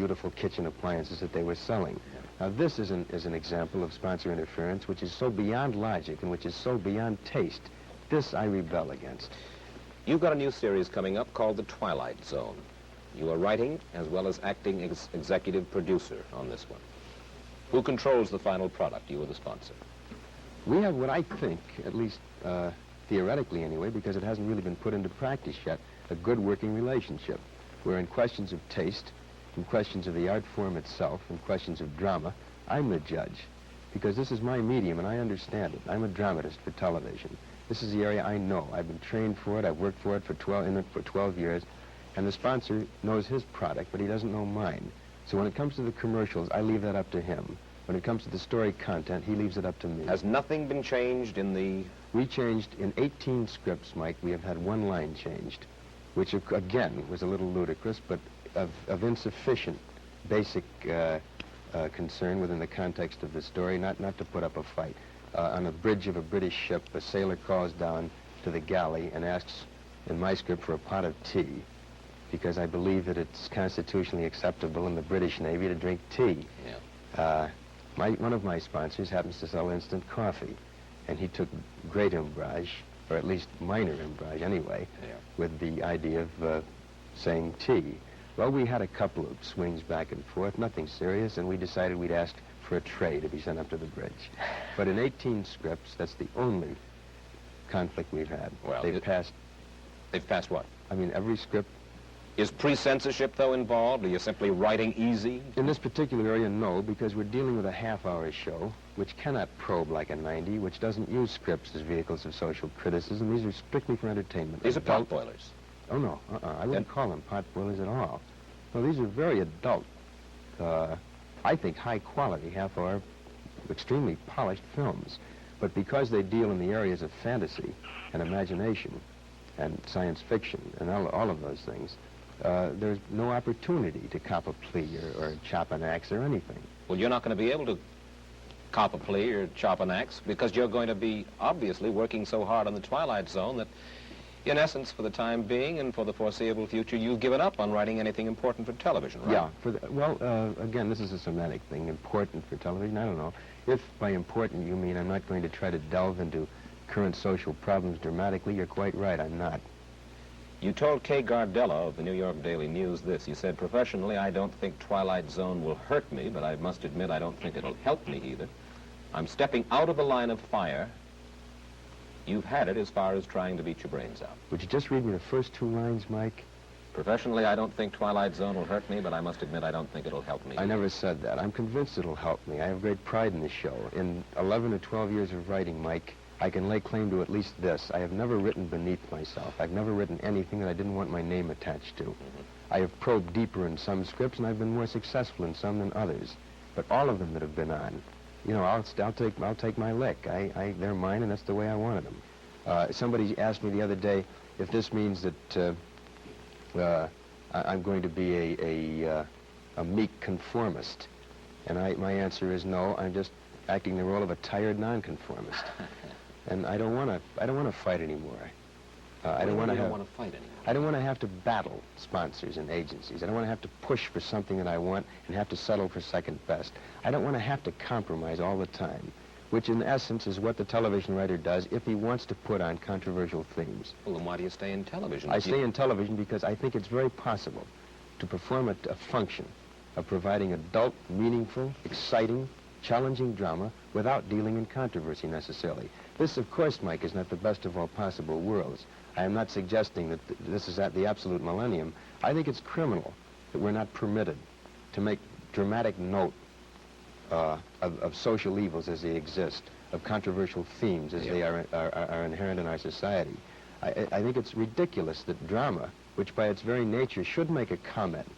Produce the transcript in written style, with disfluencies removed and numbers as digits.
beautiful kitchen appliances that they were selling. Now, this is an example of sponsor interference which is so beyond logic and which is so beyond taste. This I rebel against. You've got a new series coming up called The Twilight Zone. You are writing as well as acting executive producer on this one. Who controls the final product, you or the sponsor? We have what I think, at least theoretically anyway, because it hasn't really been put into practice yet, a good working relationship, where in questions of taste, in questions of the art form itself, in questions of drama, I'm the judge, because this is my medium and I understand it. I'm a dramatist for television. This is the area I know. I've been trained for it. I've worked for it for 12 years. And the sponsor knows his product, but he doesn't know mine. So when it comes to the commercials, I leave that up to him. When it comes to the story content, he leaves it up to me. Has nothing been changed in the... We changed in 18 scripts, Mike. We have had one line changed, which again was a little ludicrous, but of insufficient basic concern within the context of the story, not to put up a fight. On a bridge of a British ship, a sailor calls down to the galley and asks, in my script, for a pot of tea, because I believe that it's constitutionally acceptable in the British Navy to drink tea. Yeah. One of my sponsors happens to sell instant coffee, and he took great umbrage, or at least minor umbrage anyway, yeah, with the idea of saying tea. Well, we had a couple of swings back and forth, nothing serious, and we decided we'd ask for a tray to be sent up to the bridge. But in 18 scripts, that's the only conflict we've had. Well, They've passed what? I mean, every script. Is pre-censorship, though, involved? Are you simply writing easy? In this particular area, no, because we're dealing with a half-hour show, which cannot probe like a 90, which doesn't use scripts as vehicles of social criticism. These are strictly for entertainment. These are pot boilers. Oh, no, I wouldn't call them pot boilers at all. No, these are very adult, I think high-quality, half-hour, extremely polished films. But because they deal in the areas of fantasy and imagination and science fiction and all of those things, there's no opportunity to cop a plea or chop an axe or anything. Well, you're not going to be able to cop a plea or chop an axe because you're going to be obviously working so hard on the Twilight Zone that, in essence, for the time being and for the foreseeable future, you've given up on writing anything important for television, right? Yeah. Again, this is a semantic thing. Important for television, I don't know. If by important you mean I'm not going to try to delve into current social problems dramatically, you're quite right, I'm not. You told Kay Gardella of the New York Daily News this. You said, professionally, I don't think Twilight Zone will hurt me, but I must admit I don't think it'll help me either. I'm stepping out of the line of fire. You've had it as far as trying to beat your brains out. Would you just read me the first two lines, Mike? Professionally, I don't think Twilight Zone will hurt me, but I must admit I don't think it'll help me. I never said that. I'm convinced it'll help me. I have great pride in the show. In 11 or 12 years of writing, Mike, I can lay claim to at least this. I have never written beneath myself. I've never written anything that I didn't want my name attached to. I have probed deeper in some scripts, and I've been more successful in some than others. But all of them that have been on, you know, I'll take my lick. They're mine, and that's the way I wanted them. Somebody asked me the other day if this means that I'm going to be a meek conformist, and my answer is no. I'm just acting the role of a tired nonconformist. And I don't want to fight anymore. I don't want to fight anymore. I don't want to have to battle sponsors and agencies. I don't want to have to push for something that I want and have to settle for second best. I don't want to have to compromise all the time, which in essence is what the television writer does if he wants to put on controversial themes. Well, then why do you stay in television? I stay in television because I think it's very possible to perform a function of providing adult, meaningful, exciting, challenging drama without dealing in controversy necessarily. This, of course, Mike, is not the best of all possible worlds. I am not suggesting that this is at the absolute millennium. I think it's criminal that we're not permitted to make dramatic note of social evils as they exist, of controversial themes as they are inherent in our society. I think it's ridiculous that drama, which by its very nature should make a comment